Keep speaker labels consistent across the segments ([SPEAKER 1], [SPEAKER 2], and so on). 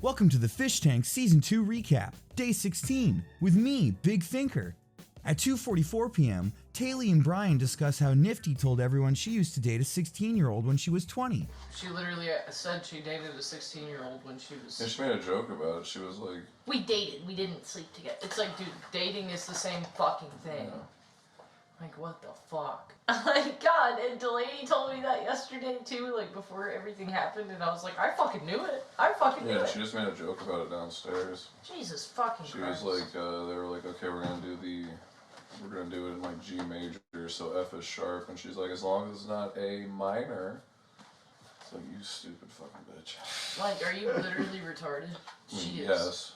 [SPEAKER 1] Welcome to the Fish Tank Season 2 recap, Day 16, with me, Big Thinker. At 2:44 p.m., Taylor and Brian discuss how Nifty told everyone she used to date a 16-year-old when she was 20.
[SPEAKER 2] She literally said she dated a 16-year-old when she was...
[SPEAKER 3] Yeah, she made a joke about it. She was like...
[SPEAKER 2] We dated. We didn't sleep together. It's like, dude, dating is the same fucking thing. Yeah. Like, what the fuck? Like, God, and Delaney told me that yesterday, too, like, before everything happened, and I was like, I fucking knew it. I fucking knew it.
[SPEAKER 3] Yeah, she just made a joke about it downstairs.
[SPEAKER 2] Jesus fucking Christ.
[SPEAKER 3] She was like, they were like, okay, we're gonna do it in, like, G major, so F is sharp, and she's like, as long as it's not A minor. It's like, you stupid fucking bitch.
[SPEAKER 2] Like, are you literally retarded? She is.
[SPEAKER 3] Yes.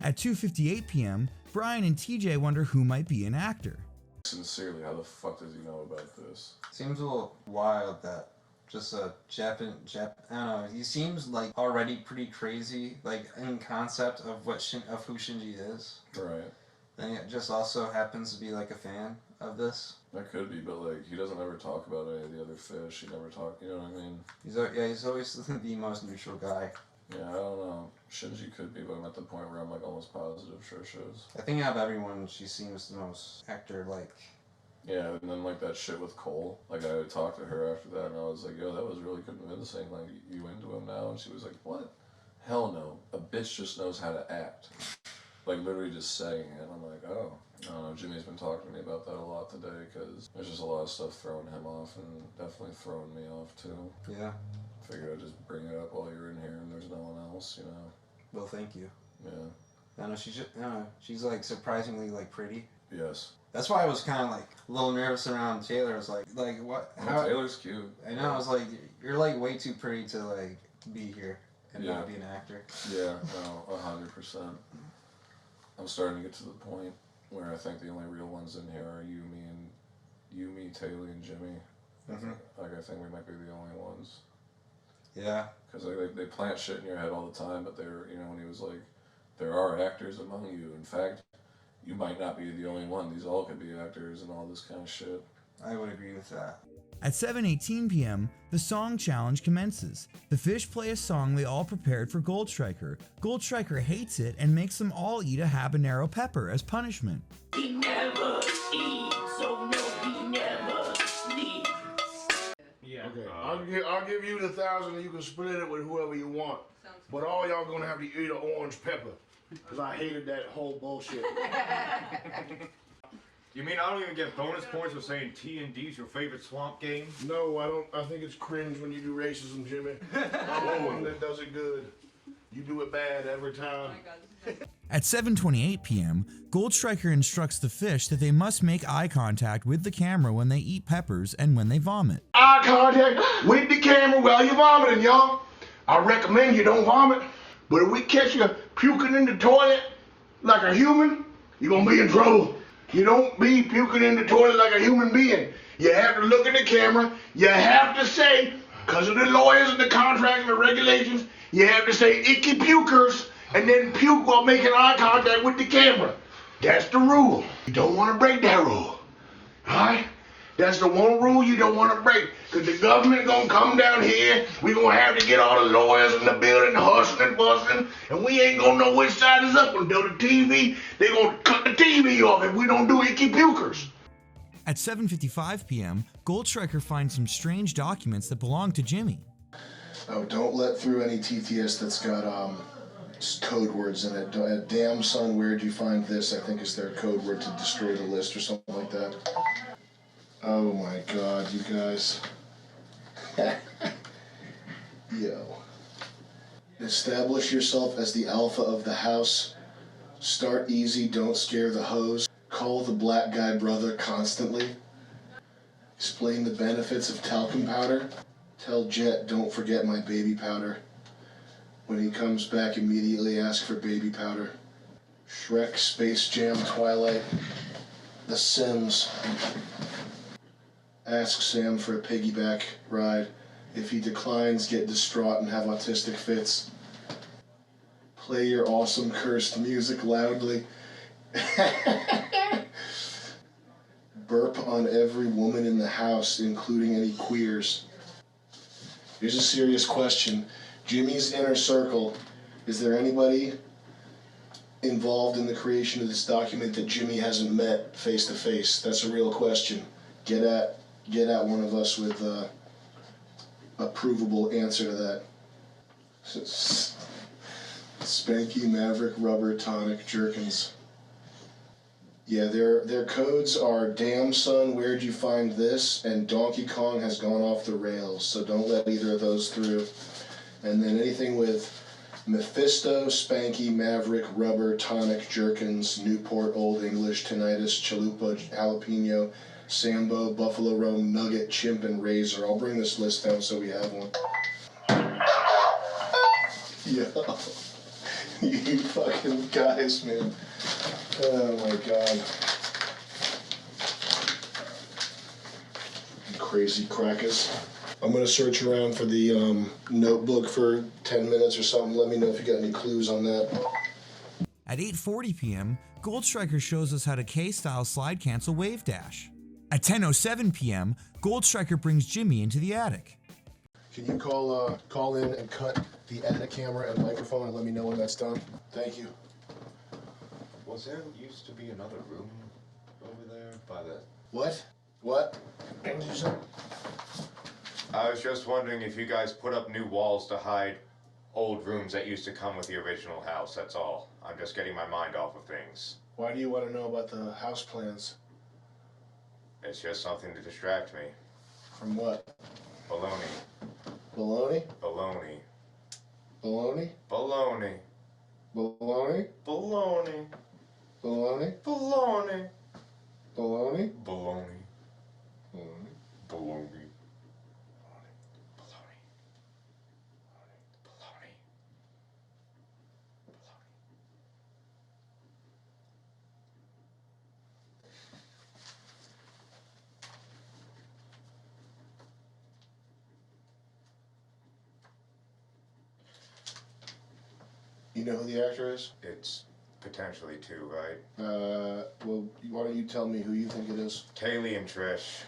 [SPEAKER 1] At 2:58 p.m., Brian and TJ wonder who might be an actor.
[SPEAKER 3] Sincerely, how the fuck does he know about this?
[SPEAKER 4] Seems a little wild that just a I don't know, he seems like already pretty crazy, like in concept of who Shinji is.
[SPEAKER 3] Right.
[SPEAKER 4] Then it just also happens to be like a fan of this.
[SPEAKER 3] That could be, but like, he doesn't ever talk about any of the other fish. He never you know what I mean?
[SPEAKER 4] He's always the most neutral guy.
[SPEAKER 3] Yeah, I don't know. Shinji could be, but I'm at the point where I'm like almost positive sure she is.
[SPEAKER 4] I think out of everyone, she seems the most actor-like.
[SPEAKER 3] Yeah, and then like that shit with Cole, like I talked to her after that, and I was like, yo, that was really convincing. Like, you into him now? And she was like, what? Hell no. A bitch just knows how to act. Like, literally just saying it. And I'm like, oh. I don't know, Jimmy's been talking to me about that a lot today, because there's just a lot of stuff throwing him off, and definitely throwing me off too.
[SPEAKER 4] Yeah.
[SPEAKER 3] Figured I'd just bring it up while you're in here and there's no one else, you know.
[SPEAKER 4] Well, thank you.
[SPEAKER 3] Yeah.
[SPEAKER 4] I know she's like surprisingly like pretty.
[SPEAKER 3] Yes.
[SPEAKER 4] That's why I was kind of like a little nervous around Taylor. I was like what?
[SPEAKER 3] How? Taylor's cute.
[SPEAKER 4] I know. I was like, you're like way too pretty to like be here and not be an actor.
[SPEAKER 3] Yeah. No, 100%. I'm starting to get to the point where I think the only real ones in here are you, me, Taylor, and Jimmy.
[SPEAKER 4] Mm-hmm.
[SPEAKER 3] Like, I think we might be the only ones.
[SPEAKER 4] Yeah.
[SPEAKER 3] Because like, they plant shit in your head all the time, but when he was like, there are actors among you. In fact, you might not be the only one. These all could be actors and all this kind of shit.
[SPEAKER 4] I would agree with that.
[SPEAKER 1] At 7:18 p.m., the song challenge commences. The fish play a song they all prepared for Gold Striker. Gold Striker hates it and makes them all eat a habanero pepper as punishment.
[SPEAKER 5] He never eats, so no, he never sleeps.
[SPEAKER 6] Yeah. Okay. I'll give you the 1,000 and you can split it with whoever you want. But all y'all gonna have to eat an orange pepper. Cause I hated that whole bullshit.
[SPEAKER 7] You mean I don't even get bonus points for saying T&D's your favorite swamp game?
[SPEAKER 6] No, I don't. I think it's cringe when you do racism, Jimmy. I'm the one that does it good. You do it bad every time.
[SPEAKER 1] At 7:28 p.m., Gold Striker instructs the fish that they must make eye contact with the camera when they eat peppers and when they vomit.
[SPEAKER 6] Eye contact with the camera while you're vomiting, y'all. I recommend you don't vomit, but if we catch you puking in the toilet like a human, you're gonna be in trouble. You don't be puking in the toilet like a human being. You have to look at the camera. You have to say, because of the lawyers and the contracts and the regulations, you have to say icky pukers and then puke while making eye contact with the camera. That's the rule. You don't want to break that rule. Alright? That's the one rule you don't want to break. Because the government going to come down here. We're going to have to get all the lawyers in the building hustling and busting. And we ain't going to know which side is up until the TV. They're going to cut the TV off if we don't do icky pukers.
[SPEAKER 1] At 7:55 p.m., Gold Striker finds some strange documents that belong to Jimmy.
[SPEAKER 8] Oh, don't let through any TTS that's got code words in it. Damn son, where'd you find this? I think is their code word to destroy the list or something like that. Oh my god, you guys. Yo. Establish yourself as the alpha of the house. Start easy, don't scare the hoes. Call the black guy brother constantly. Explain the benefits of talcum powder. Tell Jet don't forget my baby powder. When he comes back, immediately ask for baby powder. Shrek, Space Jam, Twilight, The Sims. Ask Sam for a piggyback ride. If he declines, get distraught and have autistic fits. Play your awesome cursed music loudly. Burp on every woman in the house, including any queers. Here's a serious question. Jimmy's inner circle. Is there anybody involved in the creation of this document that Jimmy hasn't met face to face? That's a real question. Get at one of us with a provable answer to that. Spanky Maverick Rubber Tonic Jerkins. Yeah, their codes are damn son, where'd you find this? And Donkey Kong has gone off the rails, so don't let either of those through. And then anything with Mephisto, Spanky, Maverick, Rubber, Tonic, Jerkins, Newport, Old English, Tinnitus, Chalupa, Jalapeno, Sambo, Buffalo Rome, Nugget, Chimp, and Razor. I'll bring this list down so we have one. Yo, you fucking guys, man. Oh my god. You crazy crackers. I'm gonna search around for the notebook for 10 minutes or something. Let me know if you got any clues on that.
[SPEAKER 1] At 8:40 p.m., Goldstriker shows us how to K-style slide cancel wave dash. At 10:07 p.m., Goldstriker brings Jimmy into the attic.
[SPEAKER 8] Can you call in and cut the attic camera and microphone and let me know when that's done? Thank you.
[SPEAKER 7] Was there used to be another room over there by the...
[SPEAKER 8] What? What? What did you say?
[SPEAKER 7] I was just wondering if you guys put up new walls to hide old rooms that used to come with the original house, that's all. I'm just getting my mind off of things.
[SPEAKER 8] Why do you want to know about the house plans?
[SPEAKER 7] It's just something to distract me.
[SPEAKER 8] From what?
[SPEAKER 7] Baloney.
[SPEAKER 8] Baloney?
[SPEAKER 7] Baloney.
[SPEAKER 8] Baloney?
[SPEAKER 7] Baloney.
[SPEAKER 8] Baloney?
[SPEAKER 7] Baloney.
[SPEAKER 8] Baloney?
[SPEAKER 7] Baloney.
[SPEAKER 8] Baloney?
[SPEAKER 7] Baloney.
[SPEAKER 8] Baloney?
[SPEAKER 7] Baloney. Baloney. Baloney.
[SPEAKER 8] You know who the actor is?
[SPEAKER 7] It's potentially two, right?
[SPEAKER 8] Well, why don't you tell me who you think it is?
[SPEAKER 7] Kaylee and Trish.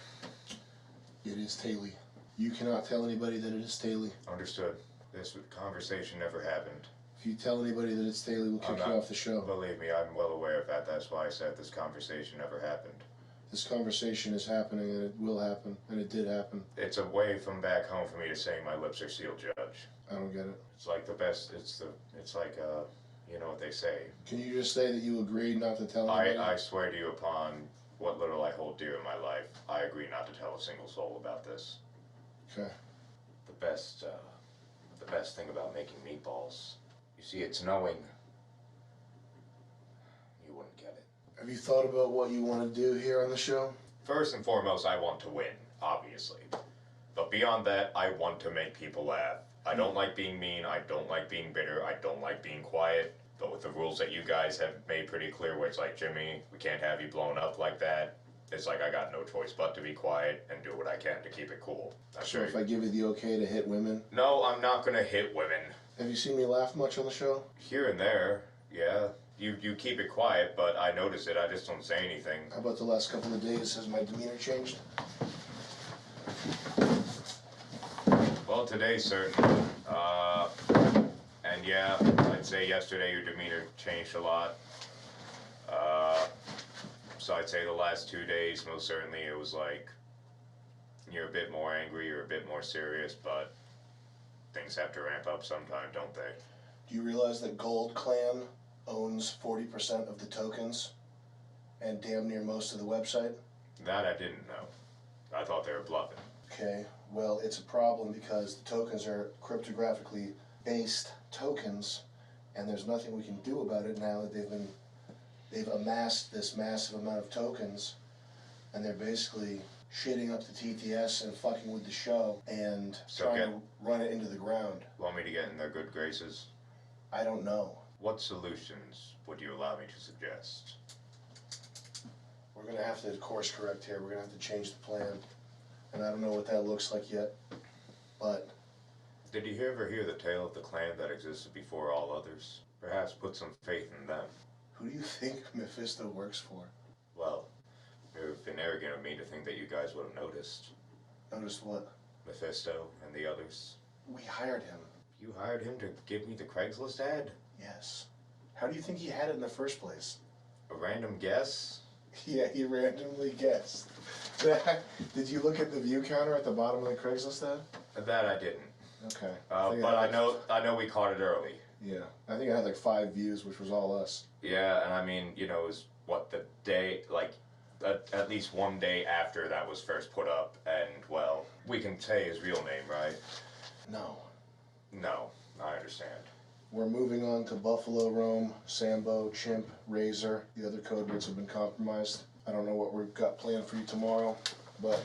[SPEAKER 8] It is Taylor. You cannot tell anybody that it is Taylor.
[SPEAKER 7] Understood. This conversation never happened.
[SPEAKER 8] If you tell anybody that it's Taylor, we'll kick you off the show.
[SPEAKER 7] Believe me, I'm well aware of that. That's why I said this conversation never happened.
[SPEAKER 8] This conversation is happening, and it will happen, and it did happen.
[SPEAKER 7] It's a way from back home for me to say my lips are sealed, Judge.
[SPEAKER 8] I don't get it.
[SPEAKER 7] It's like the best. It's like you know what they say.
[SPEAKER 8] Can you just say that you agreed not to tell anybody?
[SPEAKER 7] I swear to you upon what little I hold dear in my life, I agree not to tell a single soul about this.
[SPEAKER 8] Okay.
[SPEAKER 7] The best thing about making meatballs, you see, it's knowing. You wouldn't get it.
[SPEAKER 8] Have you thought about what you want to do here on the show?
[SPEAKER 7] First and foremost, I want to win, obviously. But beyond that, I want to make people laugh. I don't like being mean, I don't like being bitter, I don't like being quiet. But with the rules that you guys have made pretty clear, where it's like, Jimmy, we can't have you blown up like that. It's like I got no choice but to be quiet and do what I can to keep it cool.
[SPEAKER 8] So if I give you the okay to hit women?
[SPEAKER 7] No, I'm not gonna hit women.
[SPEAKER 8] Have you seen me laugh much on the show?
[SPEAKER 7] Here and there, yeah. You keep it quiet, but I notice it, I just don't say anything.
[SPEAKER 8] How about the last couple of days? Has my demeanor changed?
[SPEAKER 7] Well, today, certain. And yeah, I'd say yesterday your demeanor changed a lot. So I'd say the last 2 days, most certainly, it was like, you're a bit more angry, you're a bit more serious, but things have to ramp up sometime, don't they?
[SPEAKER 8] Do you realize that Gold Clan owns 40% of the tokens and damn near most of the website?
[SPEAKER 7] That I didn't know. I thought they were bluffing.
[SPEAKER 8] Okay, well, it's a problem because the tokens are cryptographically based tokens, and there's nothing we can do about it now that they've amassed this massive amount of tokens, and they're basically shitting up the TTS and fucking with the show and trying to run it into the ground.
[SPEAKER 7] Want me to get in their good graces?
[SPEAKER 8] I don't know.
[SPEAKER 7] What solutions would you allow me to suggest?
[SPEAKER 8] We're gonna have to course correct here. We're gonna have to change the plan, and I don't know what that looks like yet, but...
[SPEAKER 7] Did you ever hear the tale of the clan that existed before all others? Perhaps put some faith in them.
[SPEAKER 8] Who do you think Mephisto works for?
[SPEAKER 7] Well, it would have been arrogant of me to think that you guys would have noticed.
[SPEAKER 8] Noticed what?
[SPEAKER 7] Mephisto and the others.
[SPEAKER 8] We hired him.
[SPEAKER 7] You hired him to give me the Craigslist ad?
[SPEAKER 8] Yes. How do you think he had it in the first place?
[SPEAKER 7] A random guess?
[SPEAKER 8] Yeah, he randomly guessed. Did you look at the view counter at the bottom of the Craigslist ad?
[SPEAKER 7] That I didn't.
[SPEAKER 8] Okay.
[SPEAKER 7] But I know we caught it early.
[SPEAKER 8] Yeah, I think it had like 5 views, which was all us.
[SPEAKER 7] Yeah, and I mean, you know, it was the day, like, at least one day after that was first put up, and, well, we can say his real name, right?
[SPEAKER 8] No.
[SPEAKER 7] No, I understand.
[SPEAKER 8] We're moving on to Buffalo, Rome, Sambo, Chimp, Razor. The other code words have been compromised. I don't know what we've got planned for you tomorrow, but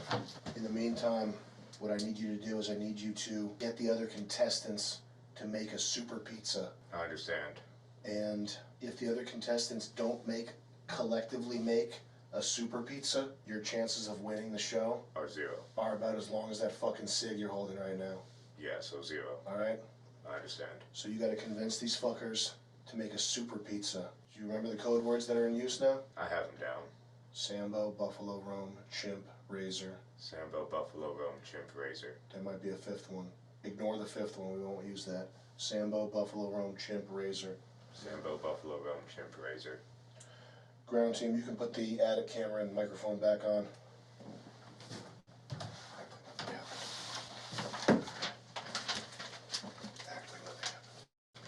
[SPEAKER 8] in the meantime, what I need you to do is I need you to get the other contestants to make a super pizza.
[SPEAKER 7] I understand.
[SPEAKER 8] And if the other contestants don't collectively make a super pizza, your chances of winning the show
[SPEAKER 7] Are 0.
[SPEAKER 8] are about as long as that fucking cig you're holding right now.
[SPEAKER 7] Yeah, so 0.
[SPEAKER 8] Alright?
[SPEAKER 7] I understand.
[SPEAKER 8] So you gotta convince these fuckers to make a super pizza. Do you remember the code words that are in use now?
[SPEAKER 7] I have him down.
[SPEAKER 8] Sambo, Buffalo, Rome, Chimp, Razor.
[SPEAKER 7] Sambo, Buffalo, Rome, Chimp, Razor.
[SPEAKER 8] There might be a 5th one. Ignore the 5th one, we won't use that. Sambo, Buffalo, Rome, Chimp, Razor.
[SPEAKER 7] Sambo, Buffalo, Rome, Chimp, Razor.
[SPEAKER 8] Ground team, you can put the attic camera and microphone back on.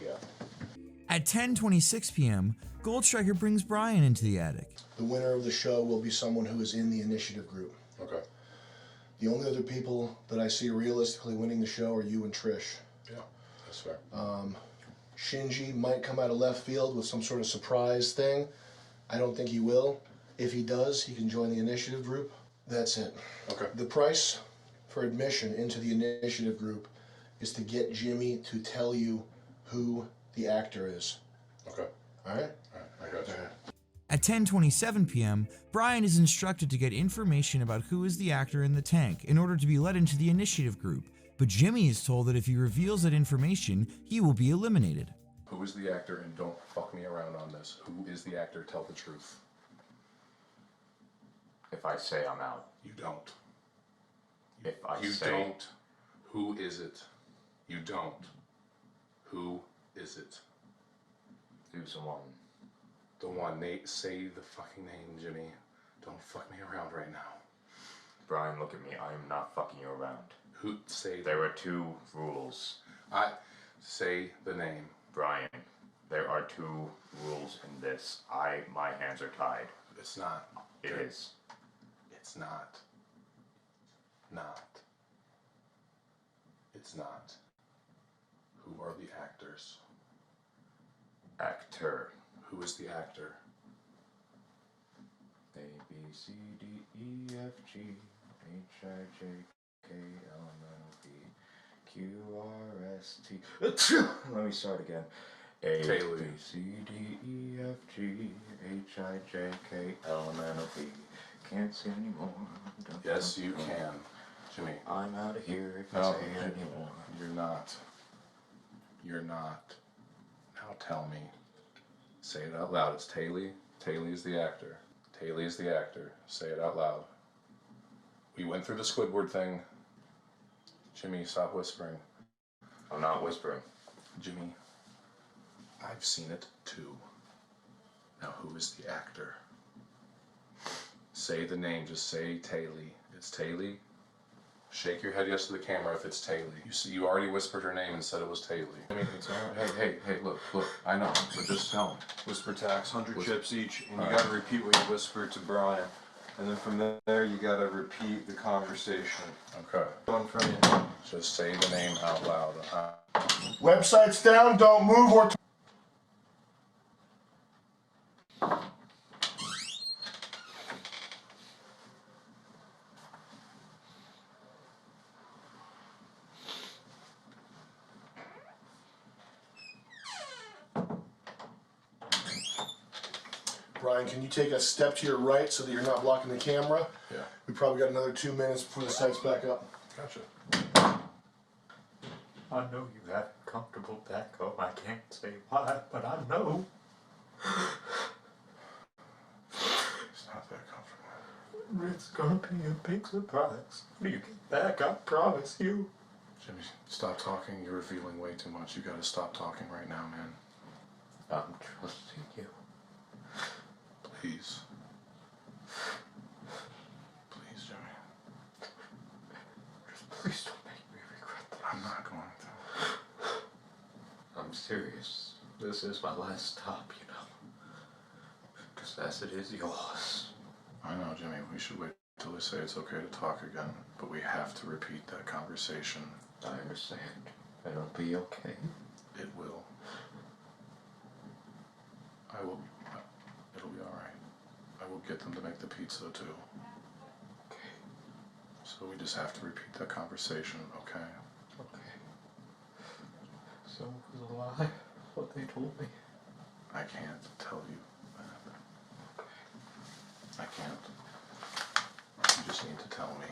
[SPEAKER 7] Yeah.
[SPEAKER 1] At 10:26 p.m., Goldstriker brings Brian into the attic.
[SPEAKER 8] The winner of the show will be someone who is in the initiative group.
[SPEAKER 3] Okay.
[SPEAKER 8] The only other people that I see realistically winning the show are you and Trish.
[SPEAKER 3] Yeah, that's fair.
[SPEAKER 8] Shinji might come out of left field with some sort of surprise thing. I don't think he will. If he does, he can join the initiative group. That's it.
[SPEAKER 3] Okay.
[SPEAKER 8] The price for admission into the initiative group is to get Jimmy to tell you who the actor is.
[SPEAKER 3] Okay.
[SPEAKER 8] All right?
[SPEAKER 3] All right, I got you.
[SPEAKER 1] At 10:27 p.m., Brian is instructed to get information about who is the actor in the tank in order to be let into the initiative group, but Jimmy is told that if he reveals that information, he will be eliminated.
[SPEAKER 3] Who is the actor, and don't fuck me around on this. Who is the actor? Tell the truth.
[SPEAKER 7] If I say I'm out.
[SPEAKER 3] You don't.
[SPEAKER 7] If I
[SPEAKER 3] You
[SPEAKER 7] say...
[SPEAKER 3] don't. Who is it? You don't. Who is it?
[SPEAKER 7] Who's the one?
[SPEAKER 3] The one. Nate, say the fucking name, Jimmy. Don't fuck me around right now.
[SPEAKER 7] Brian, look at me. I am not fucking you around.
[SPEAKER 3] Who? Say.
[SPEAKER 7] There are 2 rules.
[SPEAKER 3] Say the name.
[SPEAKER 7] Brian, there are 2 rules in this. My hands are tied.
[SPEAKER 3] It's not.
[SPEAKER 7] It is.
[SPEAKER 3] It's not. Not. It's not. Who are the actors?
[SPEAKER 7] Actor.
[SPEAKER 3] Who is the actor?
[SPEAKER 7] A, B, C, D, E, F, G, H, I, J, K, L, M, N, O, P, Q, R, S, T. Let me start again. A,
[SPEAKER 3] Taylor.
[SPEAKER 7] B, C, D, E, F, G, H, I, J, K, L, M, N, O, P. Can't see anymore.
[SPEAKER 3] Yes, you can. Jimmy.
[SPEAKER 7] I'm out of here if you
[SPEAKER 3] No,
[SPEAKER 7] say it anymore.
[SPEAKER 3] You're not. You're not. Now tell me. Say it out loud. It's Taylor. Taylor is the actor. Taylor is the actor. Say it out loud. We went through the Squidward thing. Jimmy, stop whispering.
[SPEAKER 7] I'm not whispering.
[SPEAKER 3] Jimmy, I've seen it too. Now who is the actor? Say the name. Just say Taylor. It's Taylor. Shake your head yes to the camera if it's Taylor. You already whispered her name and said it was Taylor. I mean, hey, look, I know, but just tell me.
[SPEAKER 4] Whisper tax, 100 chips each, and you
[SPEAKER 3] Alright.
[SPEAKER 4] gotta repeat what you whispered to Brian. And then from there, you gotta repeat the conversation.
[SPEAKER 3] Okay.
[SPEAKER 4] One from you.
[SPEAKER 3] Just say the name out loud.
[SPEAKER 8] Website's down, don't move or... Brian, can you take a step to your right so that you're not blocking the camera?
[SPEAKER 3] Yeah.
[SPEAKER 8] We probably got another 2 minutes before the site's back up.
[SPEAKER 3] Gotcha.
[SPEAKER 7] I know you have comfortable back home. I can't say why, but I know.
[SPEAKER 3] It's not that comfortable.
[SPEAKER 7] It's gonna be a big surprise when you get back, I promise you.
[SPEAKER 3] Jimmy, stop talking. You're revealing way too much. You gotta stop talking right now, man.
[SPEAKER 7] I'm trusting you.
[SPEAKER 3] Please. Please, Jimmy.
[SPEAKER 7] Just please don't make me regret this.
[SPEAKER 3] I'm not going to.
[SPEAKER 7] I'm serious. This is my last stop, you know. Because as it is yours.
[SPEAKER 3] I know, Jimmy. We should wait till they say it's okay to talk again. But we have to repeat that conversation.
[SPEAKER 7] I understand. It'll be okay.
[SPEAKER 3] It will. I will. It'll be alright. I will get them to make the pizza too.
[SPEAKER 7] Okay.
[SPEAKER 3] So we just have to repeat that conversation, okay?
[SPEAKER 7] Okay. So it was a lie, what they told me.
[SPEAKER 3] I can't tell you that. I can't. You just need to tell me.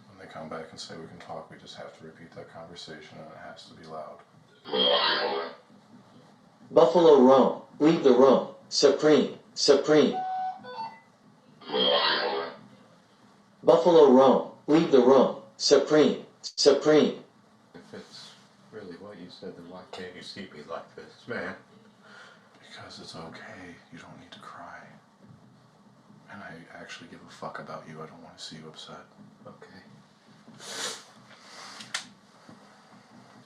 [SPEAKER 3] When they come back and say we can talk, we just have to repeat that conversation and it has to be loud.
[SPEAKER 9] Buffalo Rome, leave the room. Supreme, Supreme. Buffalo Rome, leave the room. Supreme, Supreme.
[SPEAKER 7] If it's really what you said, then why can't you see me like this, man?
[SPEAKER 3] Because it's okay. You don't need to cry. And I actually give a fuck about you. I don't want to see you upset.
[SPEAKER 7] Okay.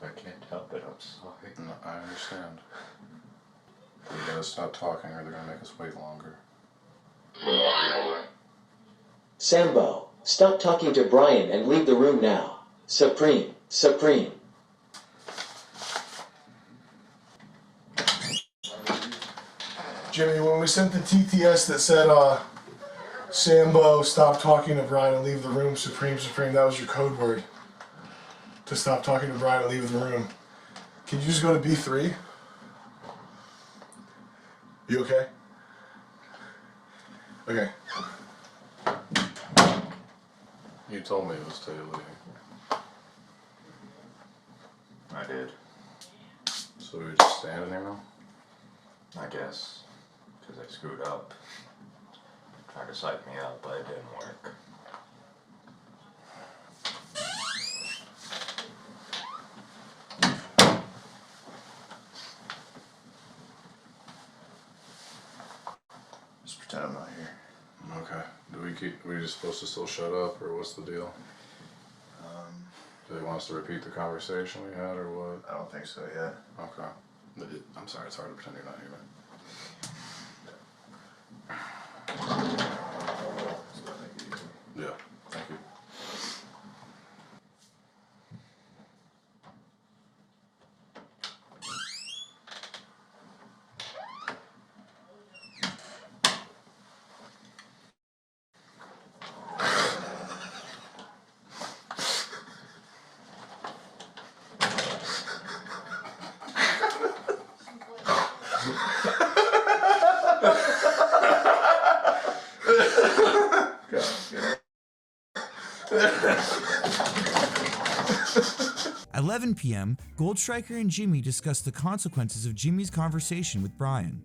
[SPEAKER 7] I can't help it, I'm sorry.
[SPEAKER 3] No, I understand. We gotta stop talking or they're gonna make us wait longer.
[SPEAKER 9] Sambo, stop talking to Brian and leave the room now. Supreme, Supreme.
[SPEAKER 6] Jimmy, when we sent the TTS that said, Sambo, stop talking to Brian and leave the room, Supreme, Supreme, that was your code word. To stop talking to Brian and leave the room. Can you just go to B3? You okay? Okay.
[SPEAKER 3] You told me it was Taylor.
[SPEAKER 7] I did.
[SPEAKER 3] So we were just standing there now?
[SPEAKER 7] I guess. Because I screwed up. Tried to psych me out, but it didn't work.
[SPEAKER 6] Just pretend I'm not here.
[SPEAKER 3] Okay. Are we just supposed to still shut up, or what's the deal? Do they want us to repeat the conversation we had, or what?
[SPEAKER 6] I don't think so yet.
[SPEAKER 3] Okay. I'm sorry, it's hard to pretend you're not here, man. Yeah, thank you.
[SPEAKER 1] At 11 p.m., Goldstriker and Jimmy discuss the consequences of Jimmy's conversation with Brian.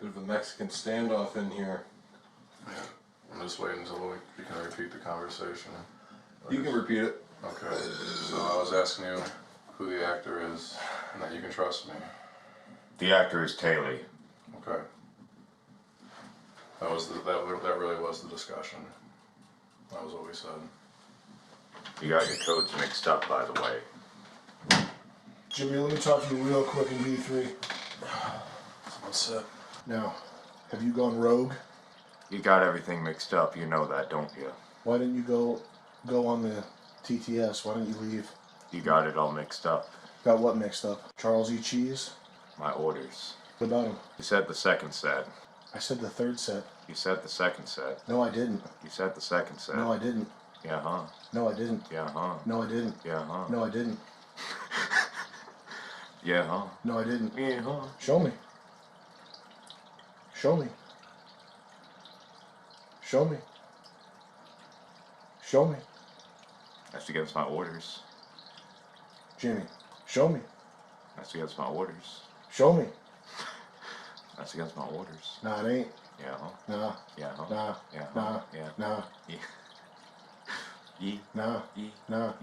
[SPEAKER 3] Bit of a Mexican standoff in here. I'm just waiting until we can repeat the conversation.
[SPEAKER 10] You can repeat it.
[SPEAKER 3] Okay. So I was asking you who the actor is and that you can trust me.
[SPEAKER 7] The actor is Taylor.
[SPEAKER 3] Okay. That really was the discussion. That was what we said.
[SPEAKER 7] You got your codes mixed up, by the way.
[SPEAKER 6] Jimmy, let me talk to you real quick in B3.
[SPEAKER 3] What's up?
[SPEAKER 6] Now, have you gone rogue?
[SPEAKER 7] You got everything mixed up, you know that, don't you?
[SPEAKER 6] Why didn't you go on the TTS? Why didn't you leave?
[SPEAKER 7] You got it all mixed up.
[SPEAKER 6] Got what mixed up? Charles E. Cheese?
[SPEAKER 7] My orders.
[SPEAKER 6] What about him?
[SPEAKER 7] You said the second set.
[SPEAKER 6] I said the third set.
[SPEAKER 7] You said the second set.
[SPEAKER 6] No, I didn't.
[SPEAKER 7] You said the second set.
[SPEAKER 6] No, I didn't.
[SPEAKER 7] Yeah, huh?
[SPEAKER 6] No, I didn't.
[SPEAKER 7] Yeah, huh?
[SPEAKER 6] No, I didn't.
[SPEAKER 7] Yeah, huh?
[SPEAKER 6] No, I didn't.
[SPEAKER 7] Yeah, huh?
[SPEAKER 6] No, I didn't.
[SPEAKER 7] Yeah, huh?
[SPEAKER 6] Show me. Show me. Show me. Show me.
[SPEAKER 7] That's against my orders.
[SPEAKER 6] Jimmy, show me.
[SPEAKER 7] That's against my orders.
[SPEAKER 6] Show me.
[SPEAKER 7] That's against my orders.
[SPEAKER 6] Nah, it ain't.
[SPEAKER 7] Yeah, huh?
[SPEAKER 6] Nah.
[SPEAKER 7] Yeah, huh?
[SPEAKER 6] Nah.
[SPEAKER 7] Yeah, huh?
[SPEAKER 6] Nah.
[SPEAKER 7] Yeah.
[SPEAKER 6] Nah.
[SPEAKER 7] Yeah.
[SPEAKER 8] No. No.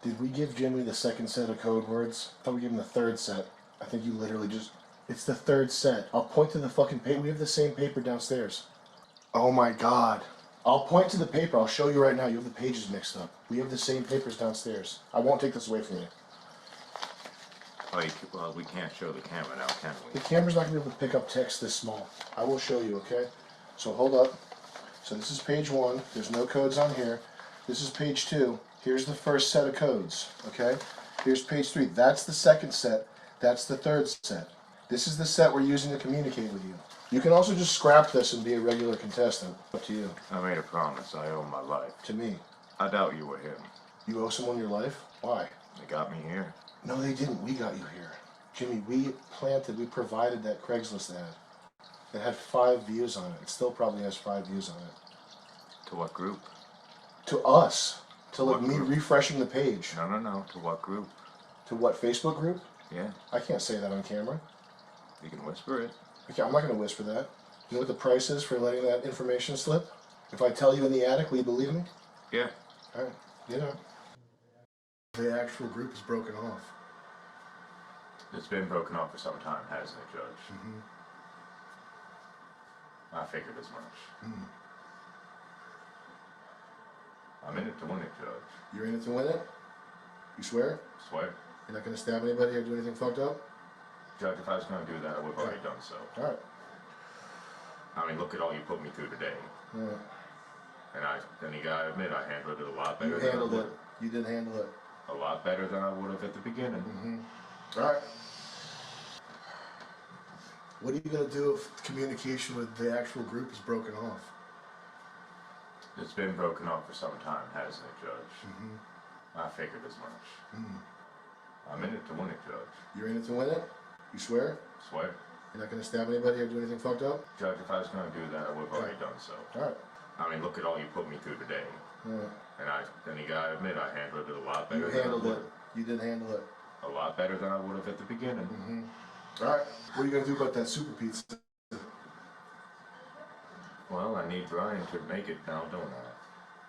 [SPEAKER 8] Did we give Jimmy the second set of code words? I thought we gave him the third set. I think you literally just... It's the third set. I'll point to the fucking paper. We have the same paper downstairs. Oh my god. I'll point to the paper. I'll show you right now. You have the pages mixed up. We have the same papers downstairs. I won't take this away from you.
[SPEAKER 7] Well, we can't show the camera now, can we?
[SPEAKER 8] The camera's not going to be able to pick up text this small. I will show you, okay? So hold up. So this is page 1. There's no codes on here. This is page 2. Here's the first set of codes, okay? Here's page 3. That's the second set. That's the third set. This is the set we're using to communicate with you. You can also just scrap this and be a regular contestant. Up to you.
[SPEAKER 7] I made a promise. I owe my life.
[SPEAKER 8] To me.
[SPEAKER 7] I doubt you were him.
[SPEAKER 8] You owe someone your life? Why?
[SPEAKER 7] They got me here.
[SPEAKER 8] No, they didn't. We got you here. Jimmy, we provided that Craigslist ad. It had 5 views on it. It still probably has 5 views on it.
[SPEAKER 7] To what group?
[SPEAKER 8] To us. To like me
[SPEAKER 7] group?
[SPEAKER 8] refreshing the page.
[SPEAKER 7] No. To what group?
[SPEAKER 8] To what Facebook group?
[SPEAKER 7] Yeah.
[SPEAKER 8] I can't say that on camera.
[SPEAKER 7] You can whisper it.
[SPEAKER 8] Okay, I'm not going to whisper that. You know what the price is for letting that information slip? If I tell you in the attic, will you believe me?
[SPEAKER 7] Yeah.
[SPEAKER 8] All right. Get up. The actual group is broken off.
[SPEAKER 7] It's been broken off for some time, hasn't it, Judge?
[SPEAKER 8] Mm-hmm.
[SPEAKER 7] I figured as much.
[SPEAKER 8] Mm.
[SPEAKER 7] I'm in it to win it, Judge.
[SPEAKER 8] You're in it to win it? You swear?
[SPEAKER 7] Swear.
[SPEAKER 8] You're not going to stab anybody or do anything fucked up?
[SPEAKER 7] Judge, if I was going to do that, I would have already done so.
[SPEAKER 8] All right.
[SPEAKER 7] I mean, look at all you put me through today.
[SPEAKER 8] Yeah.
[SPEAKER 7] And then you gotta admit, I handled it a lot better.
[SPEAKER 8] You handled it. You did handle it.
[SPEAKER 7] A lot better than I would have at the beginning.
[SPEAKER 8] Mm-hmm. All right. What are you going to do if communication with the actual group is broken off?
[SPEAKER 7] It's been broken off for some time, hasn't it, Judge?
[SPEAKER 8] Mm-hmm.
[SPEAKER 7] I figured as much.
[SPEAKER 8] Mm.
[SPEAKER 7] I'm in it to win it, Judge.
[SPEAKER 8] You're in it to win it? You swear?
[SPEAKER 7] Swear.
[SPEAKER 8] You're not going to stab anybody or do anything fucked up?
[SPEAKER 7] Judge, if I was going to do that, I would have already done so.
[SPEAKER 8] All right.
[SPEAKER 7] I mean, look at all you put me through today.
[SPEAKER 8] Yeah.
[SPEAKER 7] And then you gotta admit, I handled it a lot better.
[SPEAKER 8] You handled it. You did handle it.
[SPEAKER 7] A lot better than I would have at the beginning.
[SPEAKER 8] Mm-hmm. All right. What are you going to do about that super pizza?
[SPEAKER 7] Well, I need Brian to make it now, don't I?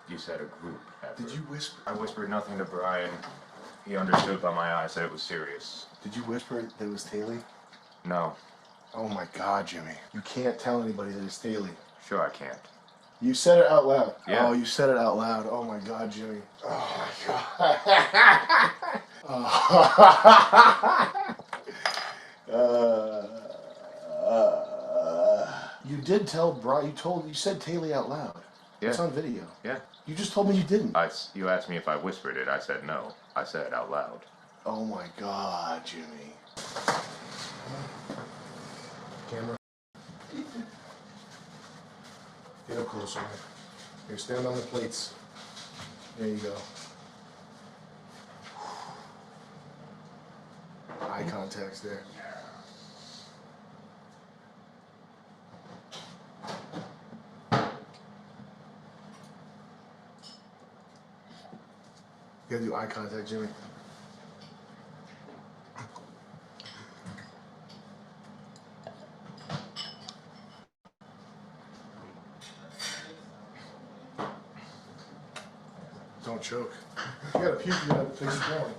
[SPEAKER 7] You said a group effort.
[SPEAKER 8] Did you whisper?
[SPEAKER 7] I whispered nothing to Brian. He understood by my eyes that it was serious.
[SPEAKER 8] Did you whisper that it was Taylor?
[SPEAKER 7] No.
[SPEAKER 8] Oh my God, Jimmy. You can't tell anybody that it's Taylor.
[SPEAKER 7] Sure I can't.
[SPEAKER 8] You said it out loud.
[SPEAKER 7] Yeah.
[SPEAKER 8] Oh, you said it out loud. Oh my God, Jimmy. Oh my God. You did tell Brian. You said Taylor out loud.
[SPEAKER 7] Yeah.
[SPEAKER 8] It's on video.
[SPEAKER 7] Yeah.
[SPEAKER 8] You just told me you didn't.
[SPEAKER 7] You asked me if I whispered it. I said no. I said it out loud.
[SPEAKER 8] Oh my God, Jimmy. Camera. Get up closer. Here, stand on the plates. There you go. Eye contact's there. You gotta do eye contact, Jimmy. Don't choke. You gotta puke, you gotta face it down.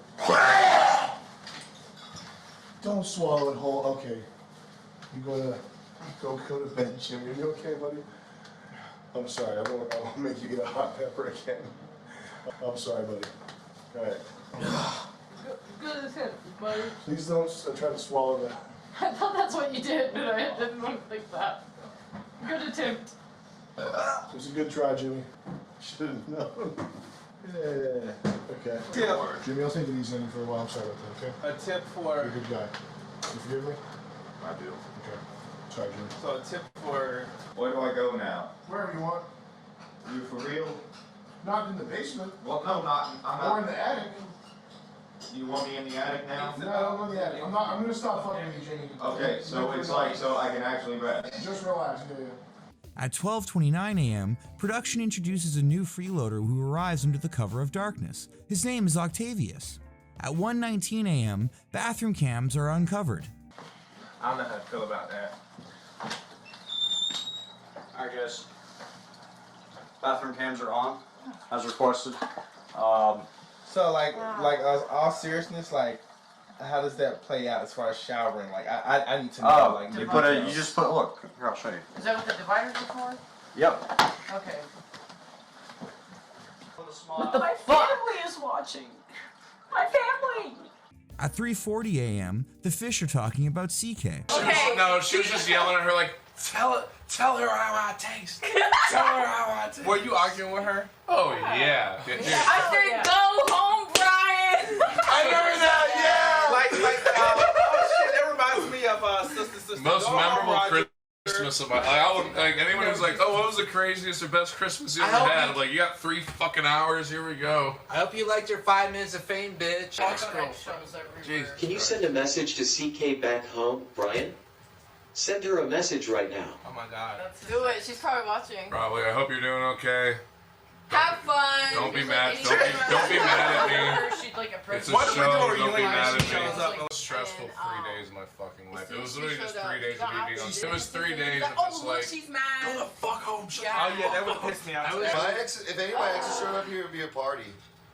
[SPEAKER 8] Don't swallow it whole. Okay. You go to bed, Jimmy. Are you okay, buddy? I'm sorry. I won't make you get a hot pepper again. I'm sorry, buddy. All right.
[SPEAKER 2] Good as him, buddy.
[SPEAKER 8] Please don't try to swallow that.
[SPEAKER 2] I thought that's what you did, but I didn't want to think that. Good attempt.
[SPEAKER 8] It was a good try, Jimmy. Should have known. Yeah. Okay.
[SPEAKER 11] Tip.
[SPEAKER 8] Jimmy, I'll take it easy on you for a while. I'm sorry about that, okay?
[SPEAKER 11] A tip
[SPEAKER 8] You're
[SPEAKER 11] for.
[SPEAKER 8] a good guy. You forgive me?
[SPEAKER 7] I do.
[SPEAKER 8] Okay. Sorry, Jimmy.
[SPEAKER 11] So a tip for.
[SPEAKER 7] Where do I go now?
[SPEAKER 8] Wherever you want.
[SPEAKER 7] You for real?
[SPEAKER 8] Not in the basement.
[SPEAKER 7] Well, no, I'm
[SPEAKER 8] Or in the attic.
[SPEAKER 7] You want me in the attic now?
[SPEAKER 8] No, I don't go in the attic. I'm gonna stop fucking with you, Jimmy.
[SPEAKER 7] Okay, so it's like, so I can actually rest.
[SPEAKER 8] Just relax, yeah.
[SPEAKER 1] At 12:29 a.m., production introduces a new freeloader who arrives under the cover of darkness. His name is Octavius. At 1:19 a.m., bathroom cams are uncovered.
[SPEAKER 11] I don't know how to feel about that. I guess Bathroom cams are on, as requested.
[SPEAKER 12] So like all seriousness, like how does that play out as far as showering? Like I need to know. Like
[SPEAKER 11] You just put. Look, here, I'll show you.
[SPEAKER 2] Is that what the dividers are for?
[SPEAKER 11] Yep.
[SPEAKER 2] Okay.
[SPEAKER 11] What
[SPEAKER 2] the My family is watching. My family.
[SPEAKER 1] At 3:40 a.m., the fish are talking about CK.
[SPEAKER 2] Okay.
[SPEAKER 3] No, she was just yelling at her like, tell her how I taste. Tell her how I taste.
[SPEAKER 12] Were you arguing with her?
[SPEAKER 3] Oh yeah.
[SPEAKER 2] I said, go home, Brian.
[SPEAKER 12] I remember that. Yeah. Oh shit, that reminds me of sister.
[SPEAKER 3] Most memorable Christmas of my life. I would, like anyone who's like, oh, what was the craziest or best Christmas you ever had? I'm like, you got 3 fucking hours. Here we go.
[SPEAKER 12] I hope you liked your 5 minutes of fame, bitch.
[SPEAKER 3] Jeez.
[SPEAKER 9] Can you send a message to CK back home, Brian? Send her a message right now.
[SPEAKER 12] Oh my god.
[SPEAKER 2] Do it. She's probably watching.
[SPEAKER 3] Probably. I hope you're doing okay.
[SPEAKER 2] Have fun.
[SPEAKER 3] Don't be mad. Don't be mad at me. It's a show. Don't be mad at me. It was stressful 3 days of my fucking life. It was literally just 3 days of me being on. It was 3 days of just like,
[SPEAKER 2] she's mad.
[SPEAKER 3] go the fuck home. Shut
[SPEAKER 12] Oh yeah, that would piss me off.
[SPEAKER 10] If any of my exes showed up here, it would be a party.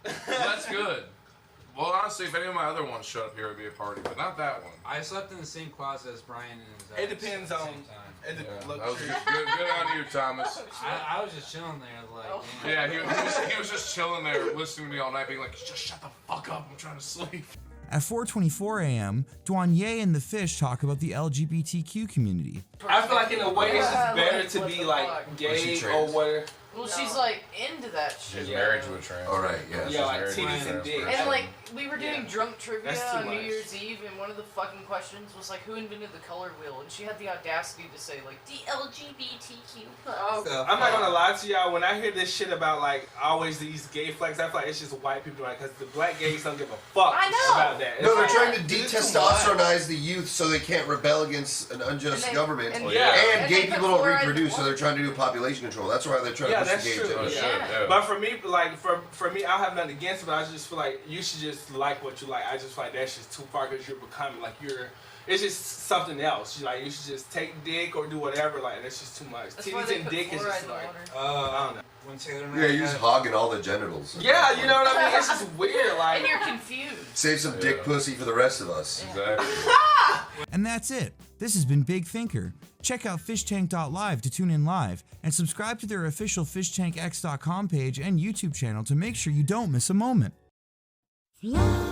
[SPEAKER 3] That's good. Well, honestly, if any of my other ones showed up here, it would be a party, but not that one.
[SPEAKER 13] I slept in the same closet as Brian and his ex.
[SPEAKER 12] It depends on.
[SPEAKER 3] That was good on you, Thomas.
[SPEAKER 13] I was just chilling there, like.
[SPEAKER 3] Yeah, he was just chilling there, listening to me all night, being like, just shut the fuck up, I'm trying to sleep.
[SPEAKER 1] At 4:24 a.m., Douanier and the fish talk about the LGBTQ community.
[SPEAKER 12] I feel like in a way it's just better to be like gay or whatever.
[SPEAKER 2] Well, she's like into that shit.
[SPEAKER 3] She's married to a trans.
[SPEAKER 10] All right, yeah.
[SPEAKER 12] Yeah, like titties and dick.
[SPEAKER 2] And like we were doing drunk trivia
[SPEAKER 12] That's too
[SPEAKER 2] on New
[SPEAKER 12] much.
[SPEAKER 2] Year's Eve, and one of the fucking questions was like, who invented the color wheel? And she had the audacity to say like the LGBTQ+.
[SPEAKER 12] I'm not gonna lie to y'all. When I hear this shit about like always these gay flags, I feel like it's just white people, like, because the black gays don't give a fuck about that.
[SPEAKER 10] No, they're trying to de-testosteronize the youth so they can't rebel against an unjust government. And gay people don't reproduce, so they're trying to do population control. That's why they're trying to push the gay agenda.
[SPEAKER 12] But for me, like for me, I don't have nothing against it, but I just feel like you should just like what you like. I just feel like that's just too far because you're becoming like it's just something else. You should just take dick or do whatever. Like that's just too much. Titties and dick is just like I don't know.
[SPEAKER 13] When Taylor and
[SPEAKER 10] Yeah, you're just hogging all the genitals.
[SPEAKER 12] Yeah, you know what I mean? It's just weird. Like,
[SPEAKER 2] and you're confused.
[SPEAKER 10] Save some dick pussy for the rest of us.
[SPEAKER 3] Exactly.
[SPEAKER 1] And that's it. This has been Big Thinker. Check out Fishtank.Live to tune in live, and subscribe to their official FishtankX.com page and YouTube channel to make sure you don't miss a moment.
[SPEAKER 14] Fly.